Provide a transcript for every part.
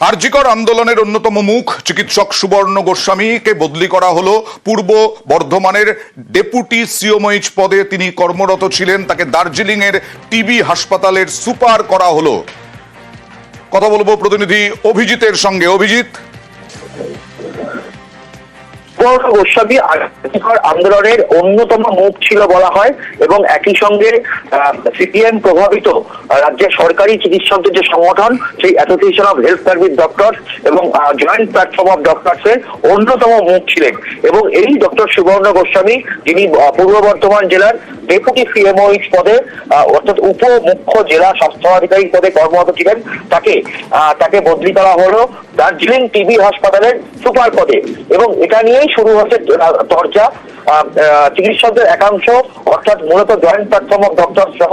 আরজিকর আন্দোলনের অন্যতম মুখ চিকিৎসক সুবর্ণ গোস্বামীকে বদলি করা হলো পূর্ব বর্ধমানের ডেপুটি সিওমএইচ পদে তিনি কর্মরত ছিলেন। তাকে দার্জিলিং এর টিবি হাসপাতালের সুপার করা হলো। কথা বলবো প্রতিনিধি অভিজিতের সঙ্গে। অভিজিৎ, সুবর্ণ গোস্বামী আরজিকর আন্দোলনের অন্যতম মুখ ছিল বলা হয় এবং একই সঙ্গে সিপিএম প্রভাবিত রাজ্যের সরকারি চিকিৎসকদের যে সংগঠন সেই association of health service doctors এবং জয়েন্ট প্ল্যাটফর্ম অফ ডক্টরস এর অন্যতম মুখ ছিলেন। এবং এই ডক্টর সুবর্ণ গোস্বামী, যিনি পূর্ব বর্ধমান জেলার ডেপুটি সিএমওএইচ পদে অর্থাৎ উপ মুখ্য জেলা স্বাস্থ্য আধিকারিক পদে কর্মরত ছিলেন, তাকে বদলি করা হলো দার্জিলিং টিবি হাসপাতালের সুপার পদে। এবং এটা নিয়েই শুরু হচ্ছে চর্চা। চিকিৎসকদের একাংশ অর্থাৎ মূলত জয়েন্ট প্ল্যাটফর্ম অফ ডক্টর সহ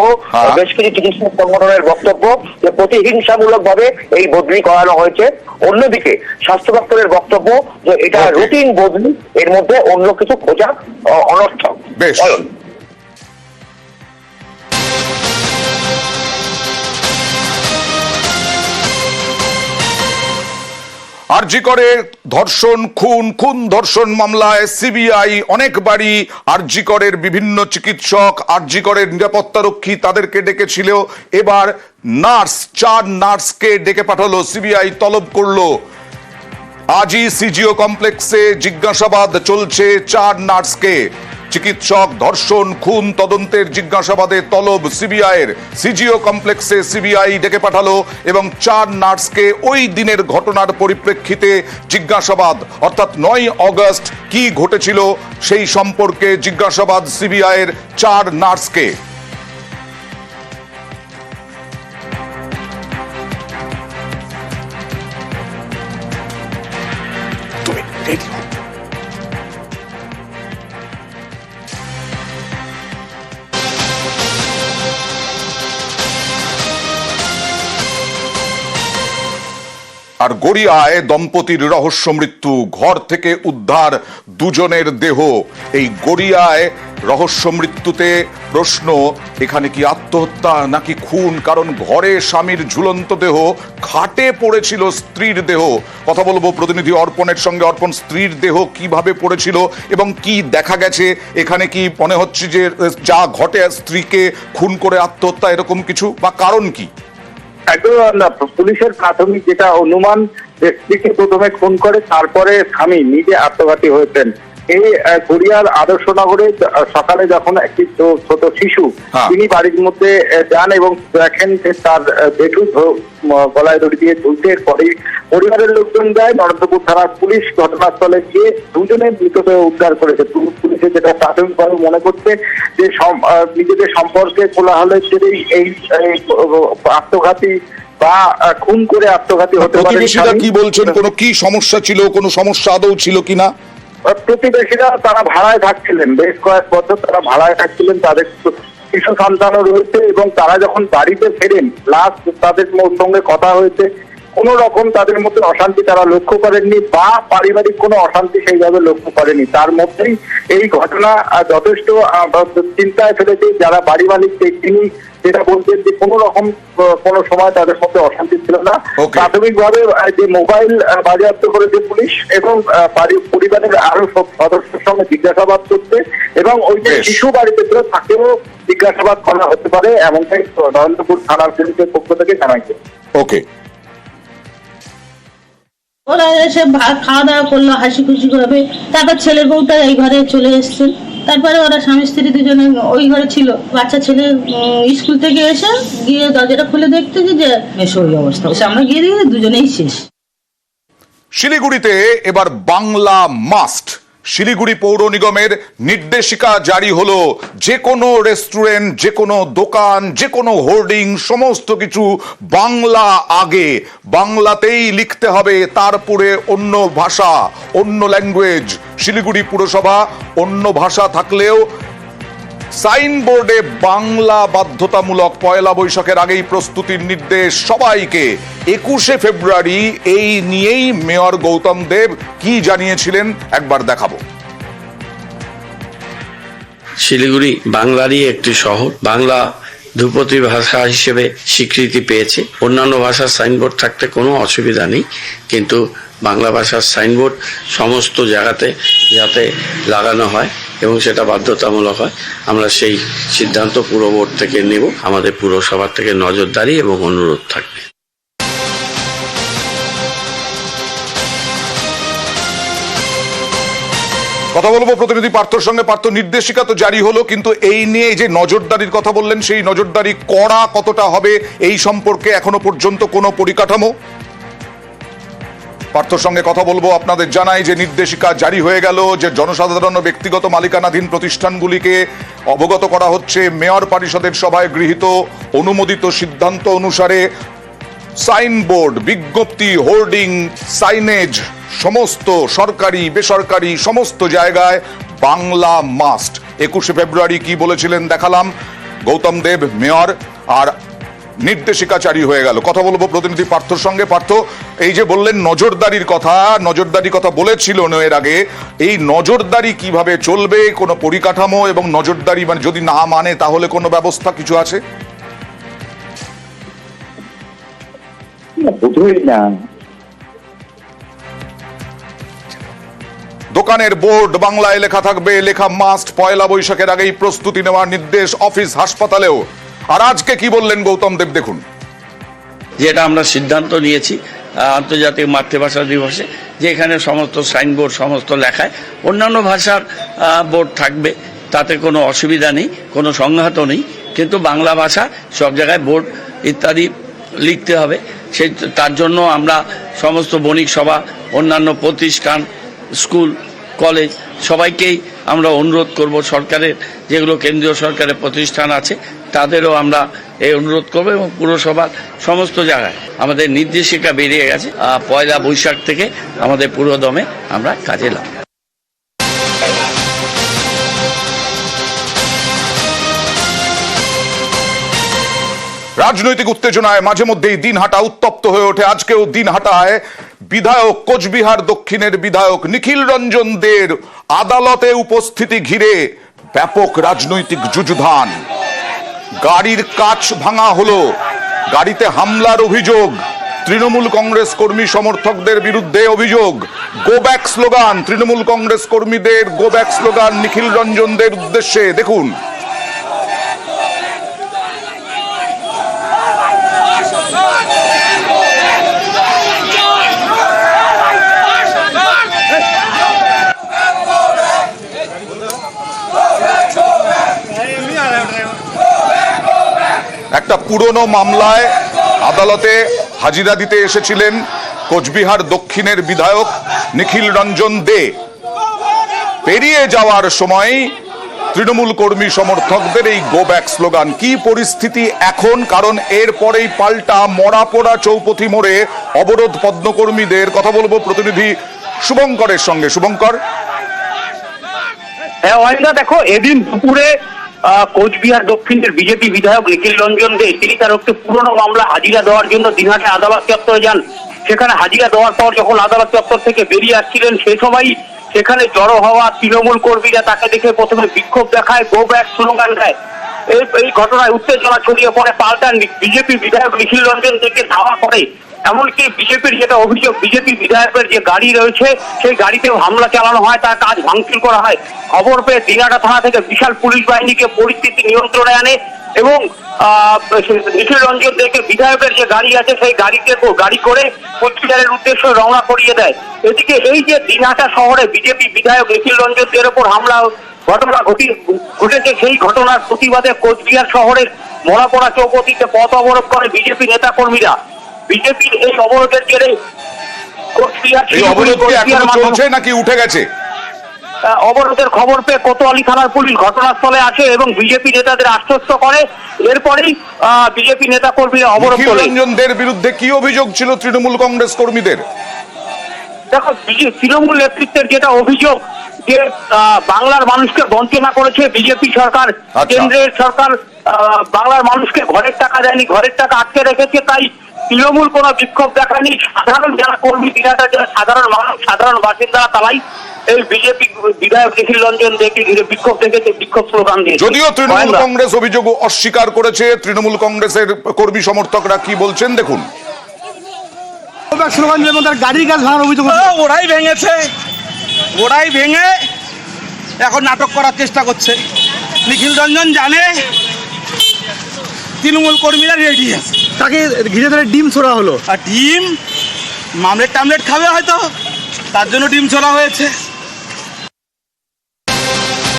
বেশ কিছু চিকিৎসক সংগঠনের বক্তব্য যে প্রতিহিংসামূলক ভাবে এই বদলি করানো হয়েছে। অন্যদিকে স্বাস্থ্য দপ্তরের বক্তব্য যে এটা রুটিন বদলি, এর মধ্যে অন্য কিছু খোঁজা অনর্থক। আরজিকরে ধর্ষণ খুন ধর্ষণ মামলায় সিবিআই অনেকবারই আরজিকরের বিভিন্ন চিকিৎসক, আরজিকরের নিরাপত্তারক্ষী তাদেরকে ডেকেছিল। এবার চার নার্সকে ডেকে পাঠালো সিবিআই, তলব করলো। আজই সিজিও কমপ্লেক্সে জিজ্ঞাসাবাদ চলছে চার নার্সকে। চিকিৎসক ধর্ষণ খুন তদন্তের জিজ্ঞাসাবাদে তলব সিবিআইয়ের। সিজিও কমপ্লেক্সে সিবিআই ডেকে পাঠালো এবং চার নার্সকে ওই দিনের ঘটনার পরিপ্রেক্ষিতে জিজ্ঞাসাবাদ, অর্থাৎ 9 অগস্ট কি ঘটেছিল সেই সম্পর্কে জিজ্ঞাসাবাদ সিবিআইয়ের চার নার্সকে। আর গড়িয়ায় দম্পতির রহস্য মৃত্যু, ঘর থেকে উদ্ধার দুজনের দেহ। এই গড়িয়ায় রহস্য মৃত্যুতে প্রশ্ন, এখানে কি আত্মহত্যা নাকি খুন? কারণ ঘরে স্বামীর ঝুলন্ত দেহ, খাটে পড়েছিল স্ত্রীর দেহ। কথা বলবো প্রতিনিধি অর্পণের সঙ্গে। অর্পণ, স্ত্রীর দেহ কিভাবে পড়েছিল এবং কি দেখা গেছে? এখানে কি মনে হচ্ছে যে যা ঘটে স্ত্রীকে খুন করে আত্মহত্যা, এরকম কিছু, বা কারণ কি? একদম পুলিশের প্রাথমিক যেটা অনুমান, যে স্ত্রীকে প্রথমে খুন করে তারপরে স্বামী নিজে আত্মঘাতী হয়েছেন। এই গড়িয়ার আদর্শনগরে সকালে যখন একটি ছোট শিশু তিনি বাড়ির মধ্যে যান এবং দেখেন যে তার জেঠু গলায় দড়ি দিয়ে ঝুলছে, এরপরেই পরিবারের লোকজন যায়। নরেন্দ্রপুর থানার পুলিশ ঘটনাস্থলে গিয়ে দুজনের মৃতদেহ উদ্ধার করেছে। পুলিশের যেটা প্রাথমিকভাবে মনে করছে যে নিজেদের সম্পর্কে কোলাহলের জেরেই এই আত্মঘাতী বা খুন করে আত্মঘাতী হতে পারে। কি বলছেন, কোনো কি সমস্যা ছিল, কোনো সমস্যা আদৌ ছিল কিনা? প্রতিবেশীরা তারা ভাড়ায় থাকছিলেন, বেশ কয়েক বছর তারা ভাড়ায় থাকছিলেন, তাদের শিশু সন্তানও রয়েছে এবং তারা যখন বাড়িতে ফেরেন লাস্ট তাদের সঙ্গে কথা হয়েছে, কোন রকম তাদের মধ্যে অশান্তি তারা লক্ষ্য করেননি বা পারিবারিক কোনো অশান্তি সেইভাবে লক্ষ্য করেনি। তার মধ্যেই এই ঘটনা যথেষ্ট চিন্তায় ফেলেছে যারা বাড়ি মালিক। তিনি যেটা বলছেন যে কোনো সময় তাদের মধ্যে অশান্তি ছিল না। প্রাথমিকভাবে যে মোবাইল বাজেয়াপ্ত করেছে পুলিশ এবং পরিবারের আরো সব সদস্যের সঙ্গে জিজ্ঞাসাবাদ করছে এবং ওই যে শিশু বাড়িতে ছিল তাকেও জিজ্ঞাসাবাদ করা হতে পারে, এমনটাই নরেন্দ্রপুর থানার পুলিশের পক্ষ থেকে জানাইছে। ওকে, ওরা এসে খাওয়া দাওয়া করলো হাসি খুশি ভাবে, তারপর ছেলের বউটা এই ঘরে চলে এসছে। তারপরে ওরা স্বামী স্ত্রী দুজনে ওই ঘরে ছিল। বাচ্চা ছেলে স্কুল থেকে এসে গিয়ে দরজাটা খুলে দেখতে যে ওই অবস্থা, আমরা গিয়ে দেখি দুজনেই শেষ। শিলিগুড়িতে এবার বাংলা মাস্ট। শিলিগুড়ি পৌর নিগমের নির্দেশিকা জারি হলো। যে কোনো রেস্টুরেন্ট, যে কোনো দোকান, যে কোনো হোর্ডিং, সমস্ত কিছু বাংলা আগে, বাংলাতেই লিখতে হবে, তারপরে অন্য ভাষা, অন্য ল্যাঙ্গুয়েজ। শিলিগুড়ি পুরসভা অন্য ভাষা থাকলেও সাইনবোর্ডে বাংলা বাধ্যতামূলক। পয়লা বৈশাখের আগেই প্রস্তুতির নির্দেশ সবাইকে। 21শে ফেব্রুয়ারি এই নিয়েই মেয়র গৌতম দেব কি জানিয়েছিলেন একবার দেখাবো। শিলিগুড়ি বাংলারই একটি শহর। বাংলা ধ্রুপদী ভাষা হিসেবে স্বীকৃতি পেয়েছে। অন্যান্য ভাষার সাইনবোর্ড থাকতে কোনো অসুবিধা নেই, কিন্তু বাংলা ভাষার সাইনবোর্ড সমস্ত জায়গাতে যাতে লাগানো হয় এবং সেটা বাধ্যতামূলক হয়, আমরা সেই সিদ্ধান্ত পুরো বোর্ড থেকে নেব। আমাদের পুরসভা থেকে নজরদারি এবং অনুরোধ থাকবে। কথা বলবো প্রতিনিধি পার্থর সঙ্গে। পার্থ, নির্দেশিকা তো জারি হলো, কিন্তু এই নিয়ে যে নজরদারির কথা বললেন, সেই নজরদারি কড়া কতটা হবে এই সম্পর্কে এখনো পর্যন্ত কোনো পরিকাঠামো? পার্থর সঙ্গে কথা বলবো। আপনাদের জানাই যে নির্দেশিকা জারি হয়ে গেল, যে জনসাধারণ ও ব্যক্তিগত মালিকানাধীন প্রতিষ্ঠানগুলিকে অবগত করা হচ্ছে মেয়র পরিষদের সভায় গৃহীত অনুমোদিত সিদ্ধান্ত অনুসারে সাইনবোর্ড, বিজ্ঞপ্তি, হোর্ডিং, সাইনেজ সমস্ত সরকারি বেসরকারি সমস্ত জায়গায় বাংলা মাস্ট। 21শে ফেব্রুয়ারি কি বলেছিলেন দেখালাম, গৌতম দেব মেয়র, আর নির্দেশিকা জারি হয়ে গেল। কথা বলবো প্রতিনিধি পার্থর সঙ্গে। পার্থ, এই যে বললেন নজরদারির কথা বলেছিল এর আগে, এই নজরদারি কিভাবে চলবে? কোনো পরিকাঠামো এবং নজরদারি, মানে যদি না মানে তাহলে কোনো ব্যবস্থা কিছু আছে? বুঝলি না, দোকানের বোর্ড বাংলায় লেখা থাকবে, লেখা মাস্ট। পয়লা বৈশাখের আগেই প্রস্তুতি নেওয়ার নির্দেশ অফিস হাসপাতালেও। আর আজকে কি বললেন গৌতম দেব, দেখুন। যেটা আমরা সিদ্ধান্ত নিয়েছি আন্তর্জাতিক মাতৃভাষা দিবসে, যে এখানে সমস্ত সাইনবোর্ড, সমস্ত লেখায় অন্যান্য ভাষার বোর্ড থাকবে, তাতে কোনো অসুবিধা নেই, কোনো সংঘাতও নেই, কিন্তু বাংলা ভাষা সব জায়গায় বোর্ড ইত্যাদি লিখতে হবে। তার জন্য আমরা সমস্ত বণিক সভা, অন্যান্য প্রতিষ্ঠান, স্কুল, কলেজ সবাইকেই আমরা অনুরোধ করব, সরকারের যেগুলো কেন্দ্রীয় সরকারের প্রতিষ্ঠান আছে তাদেরও আমরা এই অনুরোধ করব, এবং পুরসভার সমস্ত জায়গায় আমাদের নির্দেশিকা বেরিয়ে গেছে। পয়লা বৈশাখ থেকে আমাদের পুরোদমে আমরা কাজে লাগব। রাজনৈতিক উত্তেজনায় মাঝে মধ্যেই দিনহাটা উত্তপ্ত হয়ে ওঠে। আজকেও দিনহাটায় বিধায়ক, কোচবিহার দক্ষিণের বিধায়ক নিখিল রঞ্জন দের আদালতে উপস্থিতি ঘিরে ব্যাপক রাজনৈতিক যুযুধান। গাড়ির কাচ ভাঙা হলো, গাড়িতে হামলার অভিযোগ, তৃণমূল কংগ্রেস কর্মী সমর্থকদের বিরুদ্ধে অভিযোগ। Go back slogan, Trinamool Congress কর্মীদের গো ব্যাক স্লোগান নিখিল রঞ্জন দের উদ্দেশ্যে, দেখুন। একটা পুরনো মামলায় আদালতে হাজিরা দিতে এসেছিলেন কোচবিহার দক্ষিণের বিধায়ক নিখিল রঞ্জন দে। পেরিয়ে যাওয়ার সময় তৃণমূল কর্মী সমর্থকদের এই গো ব্যাক স্লোগান। কি পরিস্থিতি এখন? কারণ এরপরেই পাল্টা মরাপোড়া চৌপথি মোড়ে অবরোধ পদ্মকর্মীদের। কথা বলবো প্রতিনিধি শুভঙ্করের সঙ্গে। শুভঙ্কর। হ্যাঁ অয়ন্দা, দেখো এদিন দুপুরে কোচবিহার দক্ষিণের বিজেপি বিধায়ক নিখিল রঞ্জন দে তিনি তার একটি পুরনো মামলা হাজিরা দেওয়ার জন্য দিনহাটা আদালত চত্বরে যান। সেখানে হাজিরা দেওয়ার পর যখন আদালত চত্বর থেকে বেরিয়ে আসছিলেন, সেই সময় সেখানে জড়ো হওয়া তৃণমূল কর্মীরা তাকে দেখে প্রথমে বিক্ষোভ দেখায়, গো ব্যাক স্লোগান দেয়। এই ঘটনায় উত্তেজনা ছড়িয়ে পড়ে, পাল্টা বিজেপি বিধায়ক নিখিল রঞ্জন থেকে ধাওয়া করে। এমনকি বিজেপির যেটা অভিযোগ, বিজেপি বিধায়কের যে গাড়ি রয়েছে সেই গাড়িতেও হামলা চালানো হয়, তার কাজ ভাঙচুর করা হয়। খবর পেয়ে দিনহাটা থানা থেকে বিশাল পুলিশ বাহিনীকে পরিস্থিতি নিয়ন্ত্রণে আনে এবং নিখিল রঞ্জন থেকে বিধায়কের যে গাড়ি আছে সেই গাড়ি করে কোচবিহারের উদ্দেশ্যে রওনা করিয়ে দেয়। এদিকে এই যে দিনহাটা শহরে বিজেপি বিধায়ক নিখিল রঞ্জন দের ওপর হামলা ঘটনা ঘটেছে, সেই ঘটনার প্রতিবাদে কোচবিহার শহরের মরাপোড়া চৌপথিতে পথ অবরোধ করে বিজেপি নেতা কর্মীরা। বিজেপির এই অবরোধের জেরে চলছে নাকি উঠে গেছে? অবরোধের খবর পেয়ে কোতোয়ালি থানার পুলিশ ঘটনাস্থলে আসে এবং বিজেপি নেতাদের আশ্বস্ত করে। এরপরেই বিজেপি নেতা কর্মীরা অবরোধ করে। রঞ্জনদের বিরুদ্ধে কি অভিযোগ ছিল তৃণমূল কংগ্রেস কর্মীদের? দেখো, তৃণমূল নেতৃত্বের যেটা অভিযোগ যে বাংলার মানুষকে বঞ্চনা করেছে বিজেপি সরকার, কেন্দ্রের সরকার বাংলার মানুষকে ঘরের টাকা দেয়নি, ঘরের টাকা আটকে রেখেছে, তাই তৃণমূল কোনো বিক্ষোভ দেখায়নি। সাধারণ যারা কর্মী দিনাটা যারা সাধারণ মানুষ, সাধারণ বাসিন্দারা তারাই এই বিজেপি বিধায়ক নিখিল রঞ্জন দেখে ঘিরে বিক্ষোভ দেখেছে, বিক্ষোভ স্লোগান দিয়েছে। যদিও তৃণমূল কংগ্রেস অভিযোগ অস্বীকার করেছে, তৃণমূল কংগ্রেসের কর্মী সমর্থকরা কি বলছেন দেখুন। স্লোগান দিলে তার গাড়ির গ্যাস ভাঙার অভিযোগ, ওরাই ভেঙেছে, ওরাই ভেঙে এখন নাটক করার চেষ্টা করছে। নিখিল রঞ্জন জানে তৃণমূল কর্মীরা রেডি আছে, তাকে ঘিরে ধরে ডিম ছোড়া হলো। আর ডিম মামলেট টামলেট খাবে হয়তো, তার জন্য ডিম ছোড়া হয়েছে।